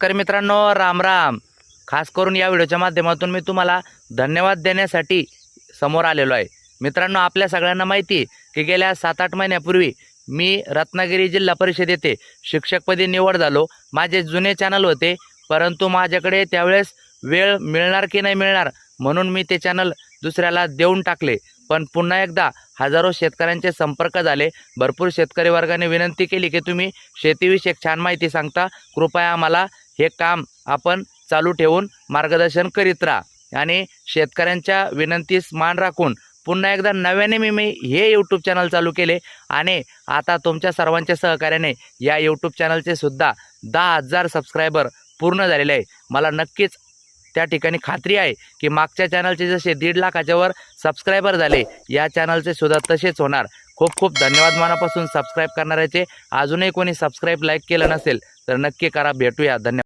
तर मित्रांनो, राम राम. खास करून या व्हिडिओच्या माध्यमातून मी तुम्हाला धन्यवाद देण्यासाठी समोर आलेलो आहे. मित्रांनो, आपल्या सगळ्यांना माहिती आहे की गेल्या 7-8 महिन्यापूर्वी मी रत्नागिरी जिल्हा परिषद येथे शिक्षकपदी निवड झालो. माझे जुने चॅनल होते, परंतु माझ्याकडे त्यावेळेस वेळ मिळणार की नाही मिळणार म्हणून मी ते चॅनल दुसऱ्याला देऊन टाकले. पण पुन्हा एकदा हजारो शेतकऱ्यांचे संपर्क झाले. भरपूर शेतकरी वर्गाने विनंती केली की तुम्ही शेतीविषयक छान माहिती सांगता, कृपया आम्हाला हे काम आपण चालू ठेवून मार्गदर्शन करीत राहा. आणि शेतकऱ्यांच्या विनंतीस मान राखून पुन्हा एकदा नव्याने मी हे यूट्यूब चॅनल चालू केले आणि आता तुमच्या सर्वांच्या सहकार्याने या यूट्यूब चॅनलचे सुद्धा 10,000 सबस्क्रायबर पूर्ण झालेले आहे. मला नक्कीच त्या ठिकाणी खात्री आहे की मागच्या चॅनलचे जसे 1.5 लाखाच्या वर सबस्क्रायबर झाले, या चॅनलचे सुद्धा तसेच होणार. खूप खूप धन्यवाद मनापासून सबस्क्राईब करणाऱ्याचे. अजूनही कोणी सबस्क्राईब लाईक केलं नसेल तर नक्की करा. भेटूया. धन्यवाद.